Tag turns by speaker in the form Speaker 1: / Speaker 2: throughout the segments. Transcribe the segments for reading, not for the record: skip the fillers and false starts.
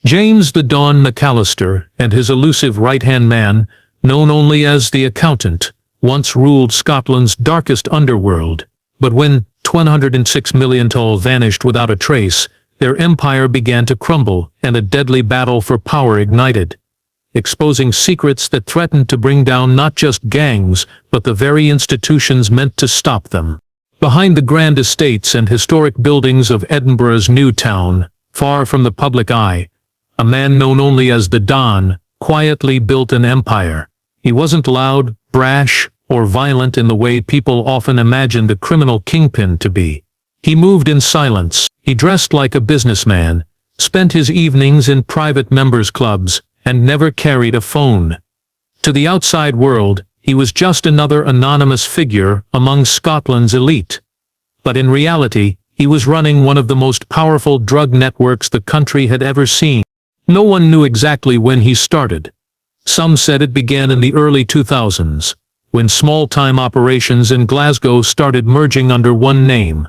Speaker 1: James the Don McAllister and his elusive right-hand man, known only as the Accountant, once ruled Scotland's darkest underworld. But when 106 million toll vanished without a trace, their empire began to crumble and a deadly battle for power ignited, exposing secrets that threatened to bring down not just gangs, but the very institutions meant to stop them. Behind the grand estates and historic buildings of Edinburgh's new town, far from the public eye, a man known only as the Don quietly built an empire. He wasn't loud, brash, or violent in the way people often imagined a criminal kingpin to be. He moved in silence, he dressed like a businessman, spent his evenings in private members' clubs, and never carried a phone. To the outside world, he was just another anonymous figure among Scotland's elite. But in reality, he was running one of the most powerful drug networks the country had ever seen. No one knew exactly when he started. Some said it began in the early 2000s, when small-time operations in Glasgow started merging under one name.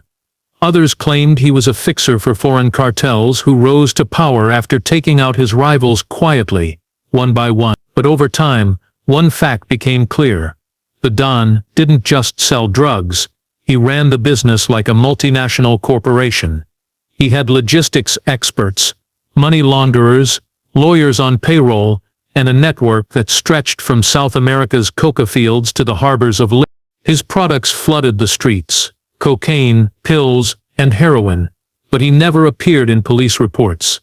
Speaker 1: Others claimed he was a fixer for foreign cartels who rose to power after taking out his rivals quietly, one by one. But over time, one fact became clear. The Don didn't just sell drugs, he ran the business like a multinational corporation. He had logistics experts, money launderers, lawyers on payroll, and a network that stretched from South America's coca fields to the harbors of Libya. His products flooded the streets: cocaine, pills, and heroin, but he never appeared in police reports.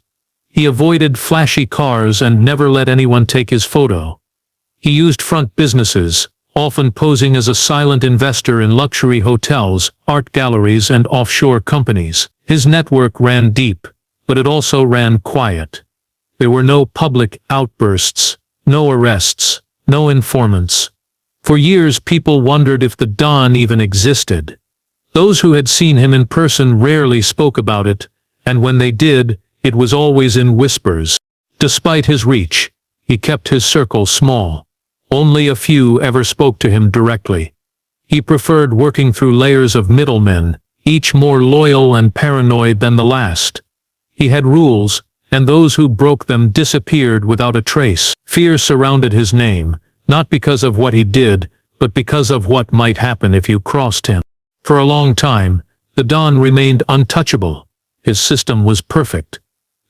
Speaker 1: He avoided flashy cars and never let anyone take his photo. He used front businesses, often posing as a silent investor in luxury hotels, art galleries, and offshore companies. His network ran deep, but it also ran quiet. There were no public outbursts, no arrests, no informants. For years people wondered if the Don even existed. Those who had seen him in person rarely spoke about it, and when they did, it was always in whispers. Despite his reach, he kept his circle small. Only a few ever spoke to him directly. He preferred working through layers of middlemen, each more loyal and paranoid than the last. He had rules, and those who broke them disappeared without a trace. Fear surrounded his name, not because of what he did, but because of what might happen if you crossed him. For a long time, the Don remained untouchable. His system was perfect.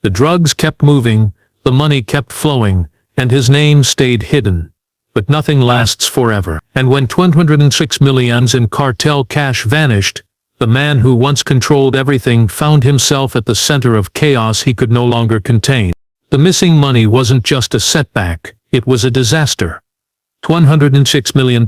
Speaker 1: The drugs kept moving, the money kept flowing, and his name stayed hidden. But nothing lasts forever. And when 206 millions in cartel cash vanished, the man who once controlled everything found himself at the center of chaos he could no longer contain. The missing money wasn't just a setback, it was a disaster. £106 million,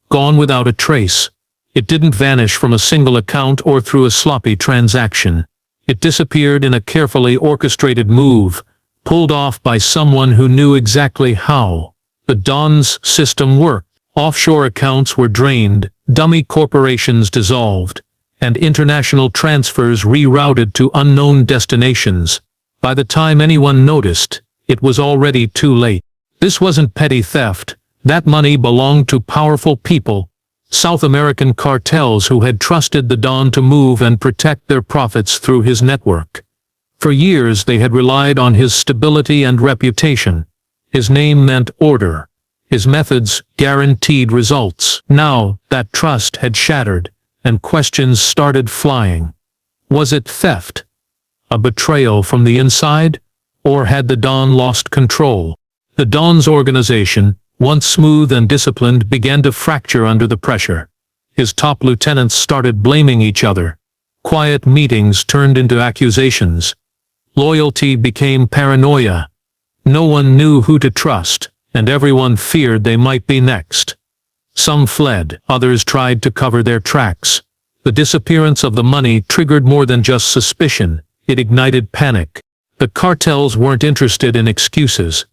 Speaker 1: gone without a trace. It didn't vanish from a single account or through a sloppy transaction. It disappeared in a carefully orchestrated move, pulled off by someone who knew exactly how. The Don's system worked. Offshore accounts were drained, dummy corporations dissolved, and international transfers rerouted to unknown destinations. By the time anyone noticed, it was already too late. This wasn't petty theft. That money belonged to powerful people, South American cartels who had trusted the Don to move and protect their profits through his network. For years they had relied on his stability and reputation. His name meant order. His methods guaranteed results. Now, that trust had shattered, and questions started flying. Was it theft? A betrayal from the inside? Or had the Don lost control? The Don's organization, once smooth and disciplined, began to fracture under the pressure. His top lieutenants started blaming each other. Quiet meetings turned into accusations. Loyalty became paranoia. No one knew who to trust, and everyone feared they might be next. Some fled, others tried to cover their tracks. The disappearance of the money triggered more than just suspicion, it ignited panic. The cartels weren't interested in excuses.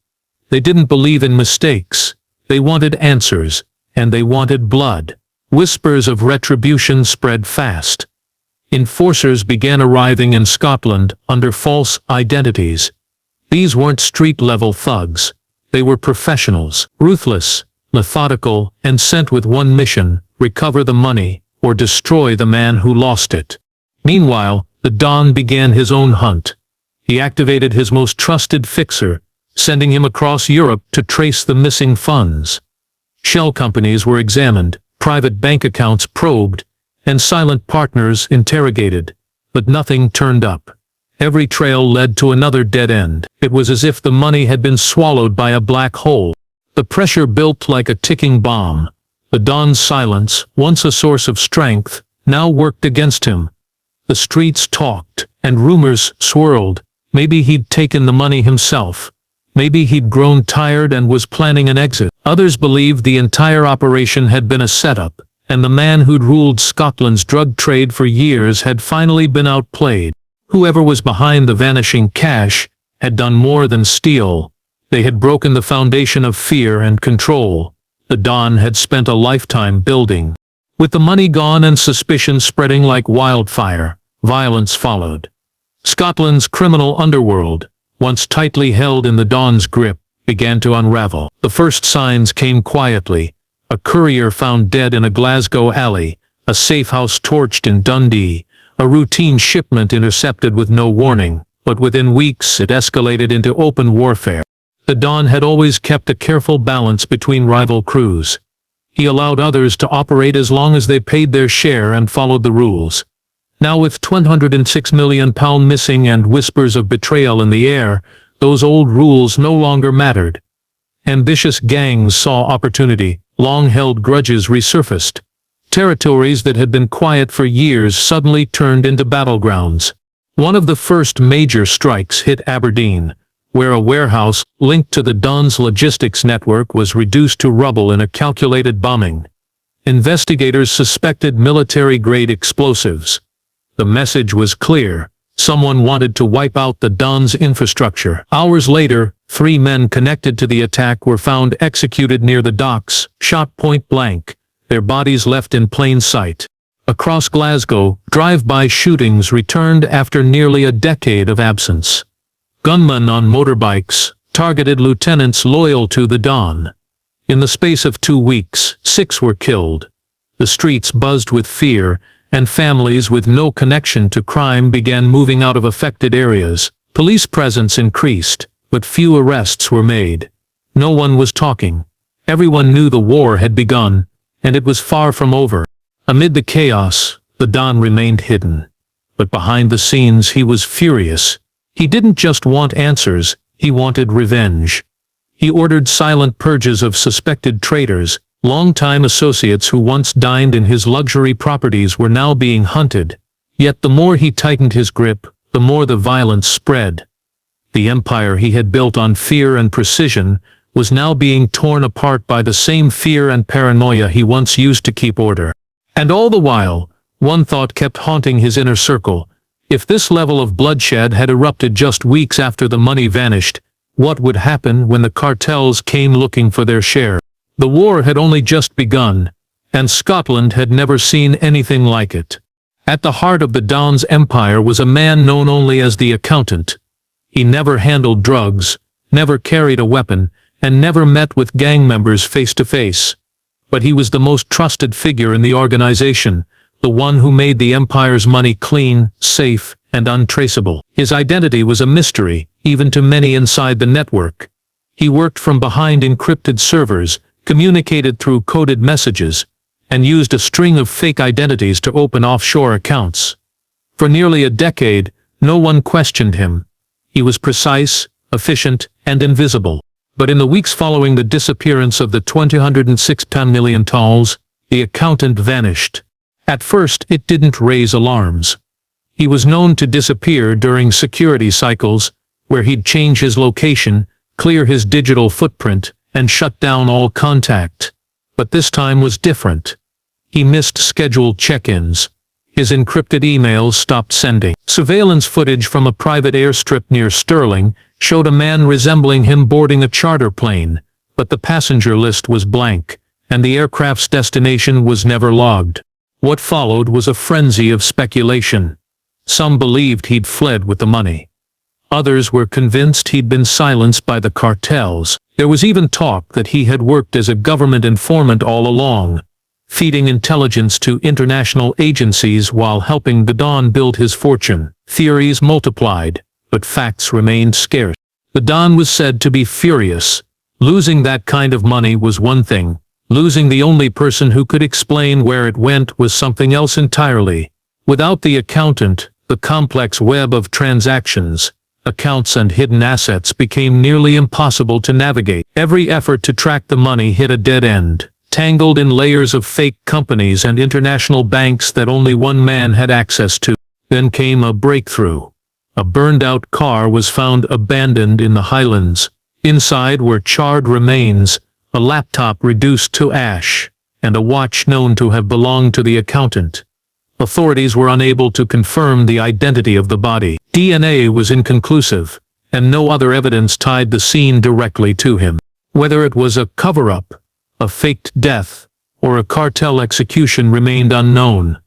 Speaker 1: They didn't believe in mistakes. They wanted answers, and they wanted blood. Whispers of retribution spread fast. Enforcers began arriving in Scotland under false identities. These weren't street-level thugs. They were professionals, ruthless, methodical, and sent with one mission: recover the money, or destroy the man who lost it. Meanwhile, the Don began his own hunt. He activated his most trusted fixer, sending him across Europe to trace the missing funds. Shell companies were examined, private bank accounts probed, and silent partners interrogated, but nothing turned up. Every trail led to another dead end. It was as if the money had been swallowed by a black hole. The pressure built like a ticking bomb. The Don's silence, once a source of strength, now worked against him. The streets talked, and rumors swirled. Maybe he'd taken the money himself. Maybe he'd grown tired and was planning an exit. Others believed the entire operation had been a setup, and the man who'd ruled Scotland's drug trade for years had finally been outplayed. Whoever was behind the vanishing cash had done more than steal. They had broken the foundation of fear and control. The Don had spent a lifetime building. With the money gone and suspicion spreading like wildfire, violence followed. Scotland's criminal underworld, once tightly held in the Don's grip, began to unravel. The first signs came quietly. A courier found dead in a Glasgow alley, a safe house torched in Dundee, a routine shipment intercepted with no warning, but within weeks it escalated into open warfare. The Don had always kept a careful balance between rival crews. He allowed others to operate as long as they paid their share and followed the rules. Now with £206 million missing and whispers of betrayal in the air, those old rules no longer mattered. Ambitious gangs saw opportunity, long-held grudges resurfaced. Territories that had been quiet for years suddenly turned into battlegrounds. One of the first major strikes hit Aberdeen, where a warehouse linked to the Don's logistics network was reduced to rubble in a calculated bombing. Investigators suspected military-grade explosives. The message was clear. Someone wanted to wipe out the Don's infrastructure. Hours later, 3 men connected to the attack were found executed near the docks, shot point blank, their bodies left in plain sight. Across Glasgow, drive-by shootings returned after nearly a decade of absence. Gunmen on motorbikes targeted lieutenants loyal to the Don. In the space of 2 weeks, 6 were killed. The streets buzzed with fear, and families with no connection to crime began moving out of affected areas. Police presence increased, but few arrests were made. No one was talking. Everyone knew the war had begun, and it was far from over. Amid the chaos, the Don remained hidden. But behind the scenes he was furious. He didn't just want answers, he wanted revenge. He ordered silent purges of suspected traitors. Longtime associates who once dined in his luxury properties were now being hunted. Yet the more he tightened his grip, the more the violence spread. The empire he had built on fear and precision was now being torn apart by the same fear and paranoia he once used to keep order. And all the while, one thought kept haunting his inner circle. If this level of bloodshed had erupted just weeks after the money vanished, what would happen when the cartels came looking for their share? The war had only just begun, and Scotland had never seen anything like it. At the heart of the Don's empire was a man known only as the accountant. He never handled drugs, never carried a weapon, and never met with gang members face to face. But he was the most trusted figure in the organization, the one who made the empire's money clean, safe, and untraceable. His identity was a mystery, even to many inside the network. He worked from behind encrypted servers, communicated through coded messages, and used a string of fake identities to open offshore accounts. For nearly a decade, no one questioned him. He was precise, efficient, and invisible. But in the weeks following the disappearance of the £206 million, the accountant vanished. At first, it didn't raise alarms. He was known to disappear during security cycles, where he'd change his location, clear his digital footprint, and shut down all contact. But this time was different. He missed scheduled check-ins. His encrypted emails stopped sending. Surveillance footage from a private airstrip near Stirling showed a man resembling him boarding a charter plane, but the passenger list was blank, and the aircraft's destination was never logged. What followed was a frenzy of speculation. Some believed he'd fled with the money. Others were convinced he'd been silenced by the cartels. There was even talk that he had worked as a government informant all along, feeding intelligence to international agencies while helping the Don build his fortune. Theories multiplied. but facts remained scarce. The Don was said to be furious. Losing that kind of money was one thing. Losing the only person who could explain where it went was something else entirely. Without the accountant, the complex web of transactions, accounts and hidden assets became nearly impossible to navigate. Every effort to track the money hit a dead end, tangled in layers of fake companies and international banks that only one man had access to. Then came a breakthrough. A burned-out car was found abandoned in the Highlands. Inside were charred remains, a laptop reduced to ash, and a watch known to have belonged to the accountant. Authorities were unable to confirm the identity of the body. DNA was inconclusive, and no other evidence tied the scene directly to him. Whether it was a cover-up, a faked death, or a cartel execution remained unknown.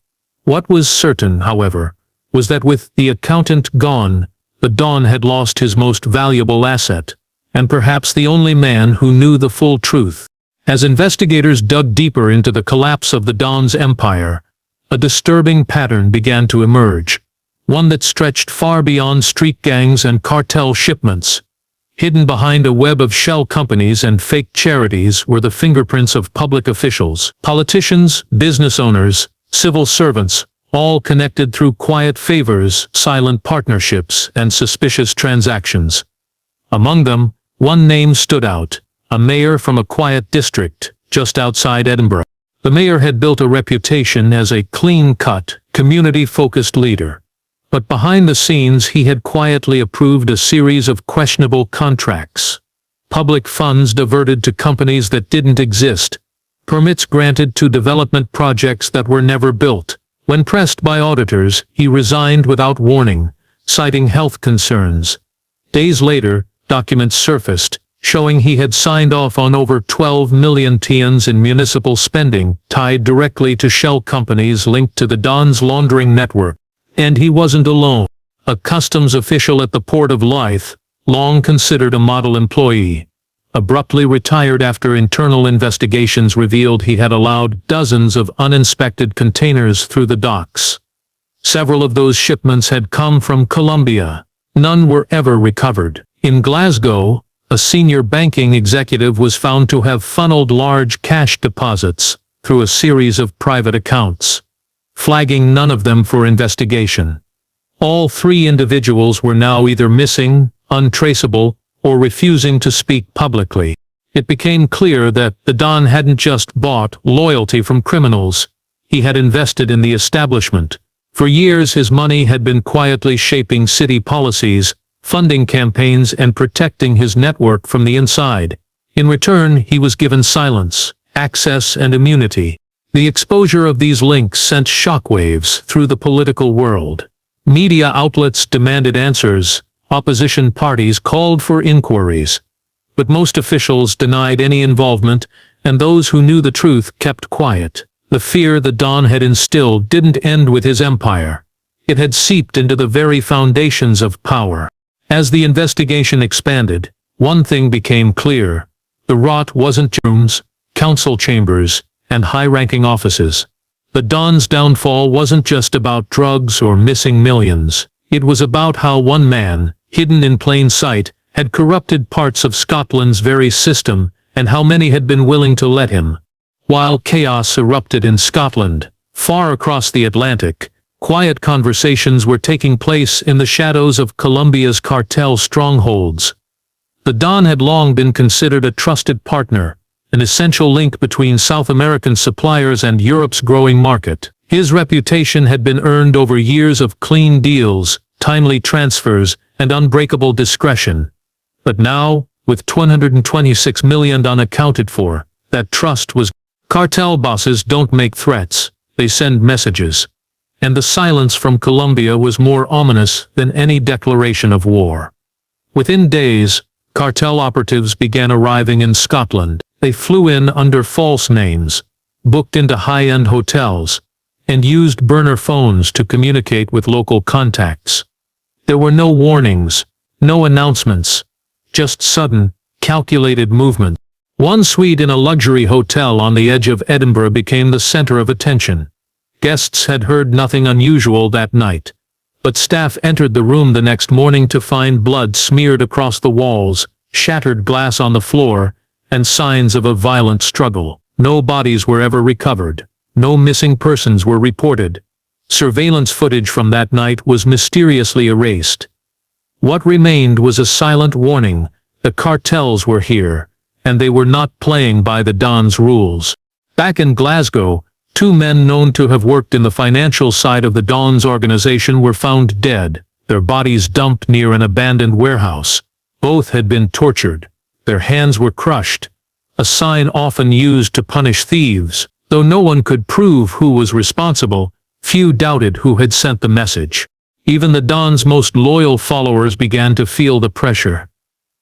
Speaker 1: What was certain, however, was that with the accountant gone, the Don had lost his most valuable asset, and perhaps the only man who knew the full truth. As investigators dug deeper into the collapse of the Don's empire, a disturbing pattern began to emerge, one that stretched far beyond street gangs and cartel shipments. Hidden behind a web of shell companies and fake charities were the fingerprints of public officials, politicians, business owners, civil servants, all connected through quiet favors, silent partnerships, and suspicious transactions. Among them, one name stood out, a mayor from a quiet district just outside Edinburgh. The mayor had built a reputation as a clean-cut, community-focused leader. But behind the scenes he had quietly approved a series of questionable contracts. Public funds diverted to companies that didn't exist. Permits granted to development projects that were never built. When pressed by auditors, he resigned without warning, citing health concerns. Days later, documents surfaced, showing he had signed off on over 12 million TNs in municipal spending, tied directly to shell companies linked to the Don's laundering network. And he wasn't alone. A customs official at the port of Leith, long considered a model employee, abruptly retired after internal investigations revealed he had allowed dozens of uninspected containers through the docks. Several of those shipments had come from Colombia. None were ever recovered. In Glasgow, a senior banking executive was found to have funneled large cash deposits through a series of private accounts, flagging none of them for investigation. All three individuals were now either missing, untraceable, or refusing to speak publicly. It became clear that the Don hadn't just bought loyalty from criminals. He had invested in the establishment. For years his money had been quietly shaping city policies, funding campaigns and protecting his network from the inside. In return, he was given silence, access and immunity. The exposure of these links sent shockwaves through the political world. Media outlets demanded answers, opposition parties called for inquiries. But most officials denied any involvement, and those who knew the truth kept quiet. The fear the Don had instilled didn't end with his empire. It had seeped into the very foundations of power. As the investigation expanded, one thing became clear. The rot wasn't rooms, council chambers, and high-ranking offices. The Don's downfall wasn't just about drugs or missing millions. It was about how one man, hidden in plain sight, had corrupted parts of Scotland's very system, and how many had been willing to let him. While chaos erupted in Scotland, far across the Atlantic, quiet conversations were taking place in the shadows of Colombia's cartel strongholds. The Don had long been considered a trusted partner, an essential link between South American suppliers and Europe's growing market. His reputation had been earned over years of clean deals, timely transfers, and unbreakable discretion. But now, with $126 million unaccounted for, that trust was. Cartel bosses don't make threats, they send messages. And the silence from Colombia was more ominous than any declaration of war. Within days, cartel operatives began arriving in Scotland. They flew in under false names, booked into high-end hotels, and used burner phones to communicate with local contacts. There were no warnings, no announcements, just sudden, calculated movement. One suite in a luxury hotel on the edge of Edinburgh became the center of attention. Guests had heard nothing unusual that night. but staff entered the room the next morning to find blood smeared across the walls, shattered glass on the floor, and signs of a violent struggle. No bodies were ever recovered. No missing persons were reported. Surveillance footage from that night was mysteriously erased. What remained was a silent warning: the cartels were here, and they were not playing by the Don's rules. Back in Glasgow, two men known to have worked in the financial side of the Don's organization were found dead, their bodies dumped near an abandoned warehouse. Both had been tortured. Their hands were crushed, a sign often used to punish thieves. Though no one could prove who was responsible, few doubted who had sent the message. Even the Don's most loyal followers began to feel the pressure.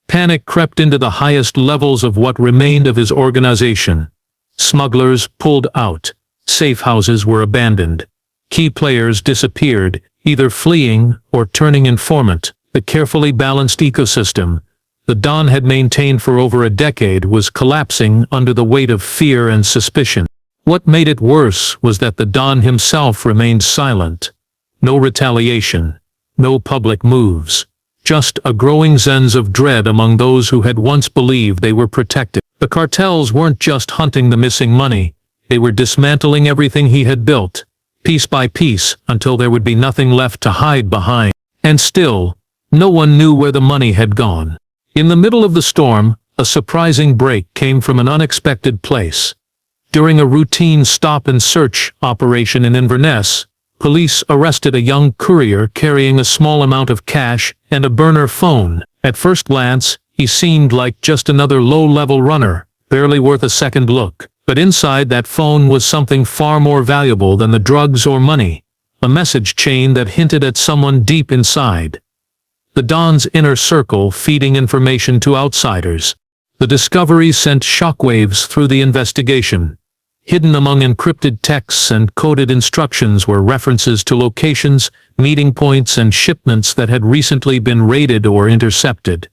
Speaker 1: Panic crept into the highest levels of what remained of his organization. Smugglers pulled out. Safe houses were abandoned. Key players disappeared, either fleeing or turning informant. The carefully balanced ecosystem the Don had maintained for over a decade was collapsing under the weight of fear and suspicion. What made it worse was that the Don himself remained silent. No retaliation, no public moves, just a growing sense of dread among those who had once believed they were protected. The cartels weren't just hunting the missing money, they were dismantling everything he had built, piece by piece, until there would be nothing left to hide behind. And still, no one knew where the money had gone. In the middle of the storm, a surprising break came from an unexpected place. During a routine stop-and-search operation in Inverness, police arrested a young courier carrying a small amount of cash and a burner phone. At first glance, he seemed like just another low-level runner, barely worth a second look. But inside that phone was something far more valuable than the drugs or money, a message chain that hinted at someone deep inside. The Don's inner circle feeding information to outsiders. The discovery sent shockwaves through the investigation. Hidden among encrypted texts and coded instructions were references to locations, meeting points, and shipments that had recently been raided or intercepted.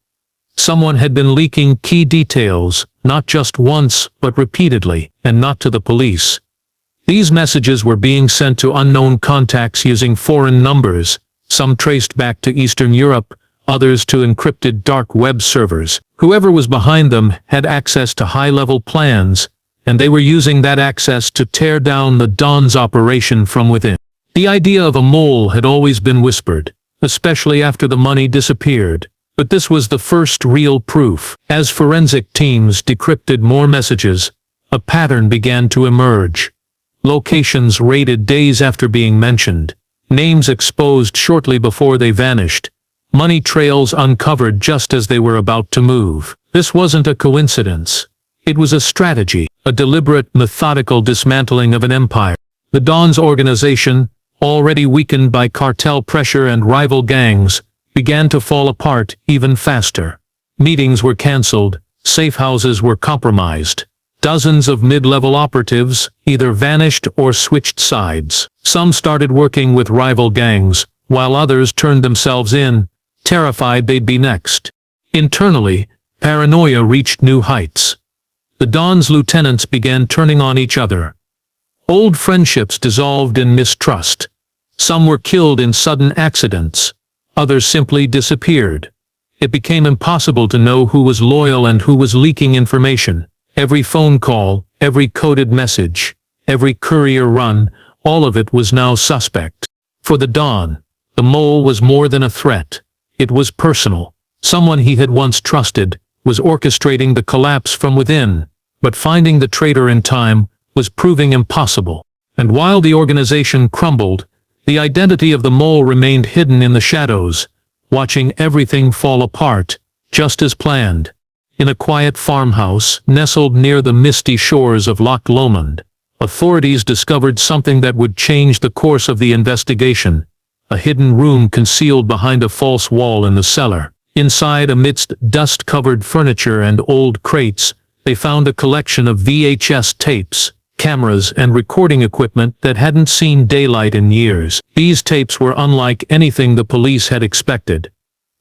Speaker 1: Someone had been leaking key details, not just once, but repeatedly, and not to the police. These messages were being sent to unknown contacts using foreign numbers, some traced back to Eastern Europe, others to encrypted dark web servers. Whoever was behind them had access to high-level plans, and they were using that access to tear down the Don's operation from within. The idea of a mole had always been whispered, especially after the money disappeared, but this was the first real proof. As forensic teams decrypted more messages, a pattern began to emerge. Locations raided days after being mentioned, names exposed shortly before they vanished, money trails uncovered just as they were about to move. This wasn't a coincidence. It was a strategy, a deliberate, methodical dismantling of an empire. The Don's organization, already weakened by cartel pressure and rival gangs, began to fall apart even faster. Meetings were cancelled, safe houses were compromised. Dozens of mid-level operatives either vanished or switched sides. Some started working with rival gangs, while others turned themselves in, terrified they'd be next. Internally, paranoia reached new heights. The Don's lieutenants began turning on each other. Old friendships dissolved in mistrust. Some were killed in sudden accidents. Others simply disappeared. It became impossible to know who was loyal and who was leaking information. Every phone call, every coded message, every courier run, all of it was now suspect. For the Don, the mole was more than a threat. It was personal. Someone he had once trusted was orchestrating the collapse from within, but finding the traitor in time was proving impossible. And while the organization crumbled, the identity of the mole remained hidden in the shadows, watching everything fall apart, just as planned. In a quiet farmhouse nestled near the misty shores of Loch Lomond, authorities discovered something that would change the course of the investigation: a hidden room concealed behind a false wall in the cellar. Inside, amidst dust-covered furniture and old crates, they found a collection of VHS tapes, cameras, and recording equipment that hadn't seen daylight in years. These tapes were unlike anything the police had expected.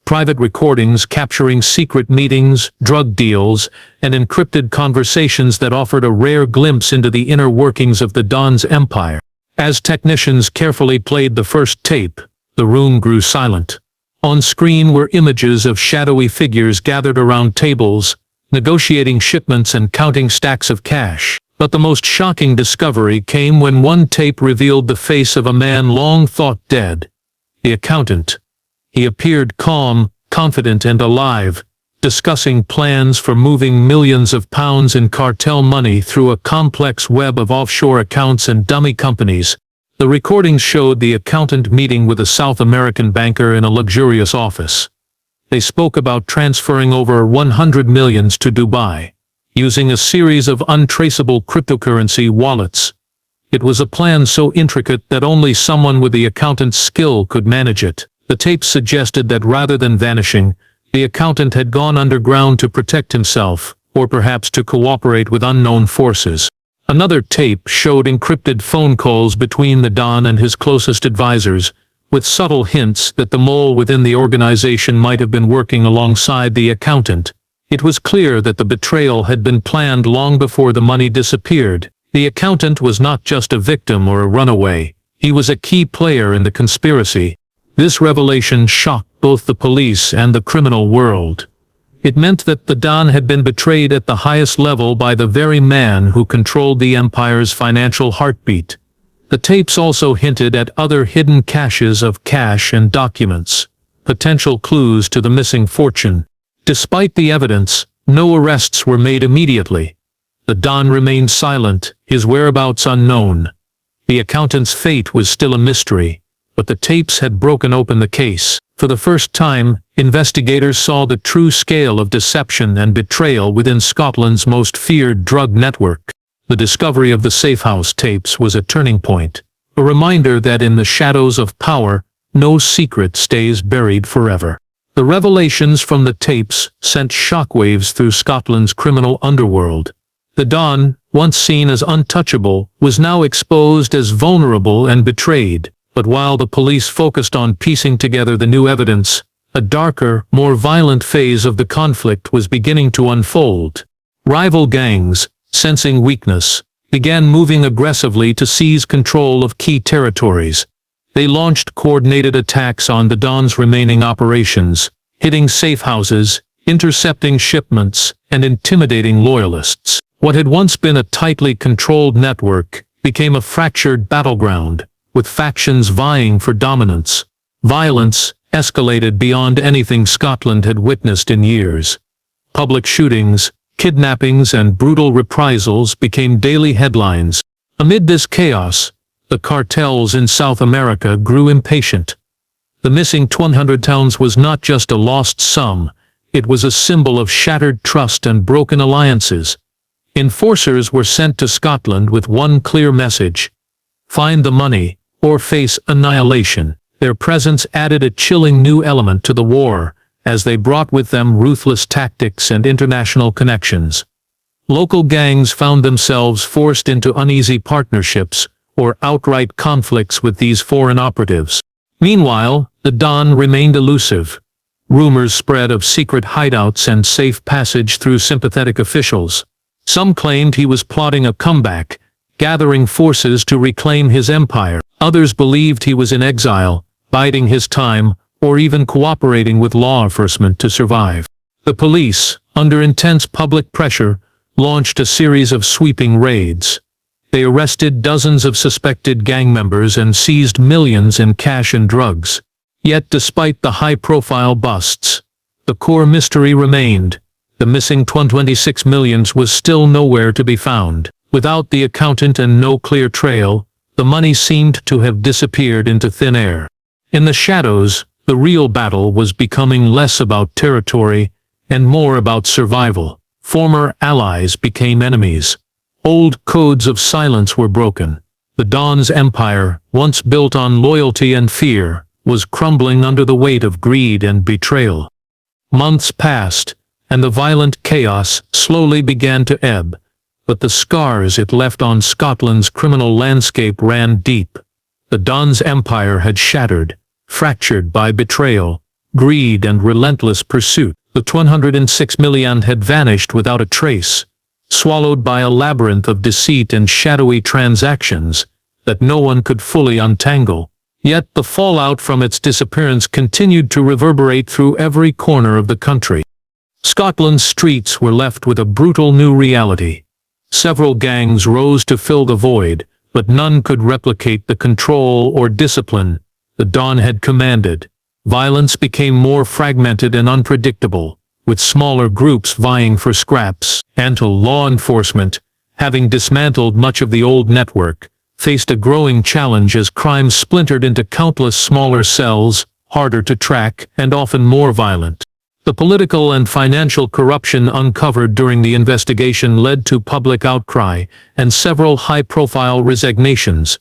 Speaker 1: Private recordings capturing secret meetings, drug deals, and encrypted conversations that offered a rare glimpse into the inner workings of the Don's empire. As technicians carefully played the first tape, The room grew silent. On screen were images of shadowy figures gathered around tables, negotiating shipments and counting stacks of cash. But the most shocking discovery came when one tape revealed the face of a man long thought dead. The accountant. He appeared calm, confident and alive, discussing plans for moving millions of pounds in cartel money through a complex web of offshore accounts and dummy companies. The recordings showed the accountant meeting with a South American banker in a luxurious office. They spoke about transferring over 100 million to Dubai, using a series of untraceable cryptocurrency wallets. It was a plan so intricate that only someone with the accountant's skill could manage it. The tapes suggested that rather than vanishing, the accountant had gone underground to protect himself, or perhaps to cooperate with unknown forces. Another tape showed encrypted phone calls between the Don and his closest advisors, with subtle hints that the mole within the organization might have been working alongside the accountant. It was clear that the betrayal had been planned long before the money disappeared. The accountant was not just a victim or a runaway, he was a key player in the conspiracy. This revelation shocked both the police and the criminal world. It meant that the Don had been betrayed at the highest level by the very man who controlled the empire's financial heartbeat. The tapes also hinted at other hidden caches of cash and documents, potential clues to the missing fortune. Despite the evidence, no arrests were made immediately. The Don remained silent, his whereabouts unknown. The accountant's fate was still a mystery, but the tapes had broken open the case. For the first time, investigators saw the true scale of deception and betrayal within Scotland's most feared drug network. The discovery of the safehouse tapes was a turning point, a reminder that in the shadows of power, no secret stays buried forever. The revelations from the tapes sent shockwaves through Scotland's criminal underworld. The Don, once seen as untouchable, was now exposed as vulnerable and betrayed. But while the police focused on piecing together the new evidence, a darker, more violent phase of the conflict was beginning to unfold. Rival gangs, sensing weakness, began moving aggressively to seize control of key territories. They launched coordinated attacks on the Don's remaining operations, hitting safe houses, intercepting shipments, and intimidating loyalists. What had once been a tightly controlled network became a fractured battleground, with factions vying for dominance. Violence escalated beyond anything Scotland had witnessed in years. Public shootings, kidnappings and brutal reprisals became daily headlines. Amid this chaos, the cartels in South America grew impatient. The missing £100 was not just a lost sum, it was a symbol of shattered trust and broken alliances. Enforcers were sent to Scotland with one clear message: find the money, or face annihilation. Their presence added a chilling new element to the war, as they brought with them ruthless tactics and international connections. Local gangs found themselves forced into uneasy partnerships, or outright conflicts with these foreign operatives. Meanwhile, the Don remained elusive. Rumors spread of secret hideouts and safe passage through sympathetic officials. Some claimed he was plotting a comeback, gathering forces to reclaim his empire. Others believed he was in exile, biding his time, or even cooperating with law enforcement to survive. The police, under intense public pressure, launched a series of sweeping raids. They arrested dozens of suspected gang members and seized millions in cash and drugs. Yet despite the high-profile busts, the core mystery remained. The missing 26 million was still nowhere to be found. Without the accountant and no clear trail, the money seemed to have disappeared into thin air. In the shadows, the real battle was becoming less about territory and more about survival. Former allies became enemies. Old codes of silence were broken. The Don's empire, once built on loyalty and fear, was crumbling under the weight of greed and betrayal. Months passed, and the violent chaos slowly began to ebb. But the scars it left on Scotland's criminal landscape ran deep. The Don's empire had shattered, fractured by betrayal, greed and relentless pursuit. The 106 million had vanished without a trace, swallowed by a labyrinth of deceit and shadowy transactions that no one could fully untangle. Yet the fallout from its disappearance continued to reverberate through every corner of the country. Scotland's streets were left with a brutal new reality. Several gangs rose to fill the void, but none could replicate the control or discipline the Don had commanded. Violence became more fragmented and unpredictable, with smaller groups vying for scraps, and law enforcement, having dismantled much of the old network, faced a growing challenge as crime splintered into countless smaller cells, harder to track and often more violent. The political and financial corruption uncovered during the investigation led to public outcry and several high-profile resignations.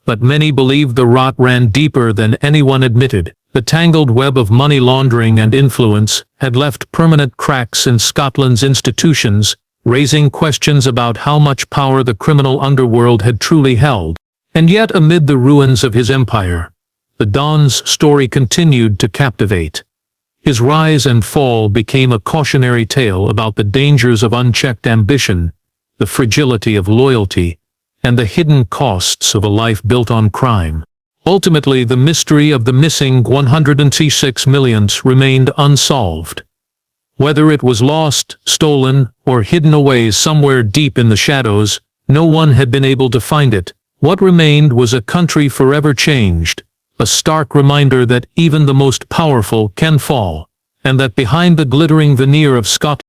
Speaker 1: But many believed the rot ran deeper than anyone admitted. The tangled web of money laundering and influence had left permanent cracks in Scotland's institutions, raising questions about how much power the criminal underworld had truly held. And yet, amid the ruins of his empire, the Don's story continued to captivate. His rise and fall became a cautionary tale about the dangers of unchecked ambition, the fragility of loyalty, and the hidden costs of a life built on crime. Ultimately, the mystery of the missing 106 millions remained unsolved. Whether it was lost, stolen, or hidden away somewhere deep in the shadows, no one had been able to find it. What remained was a country forever changed, a stark reminder that even the most powerful can fall, and that behind the glittering veneer of Scotland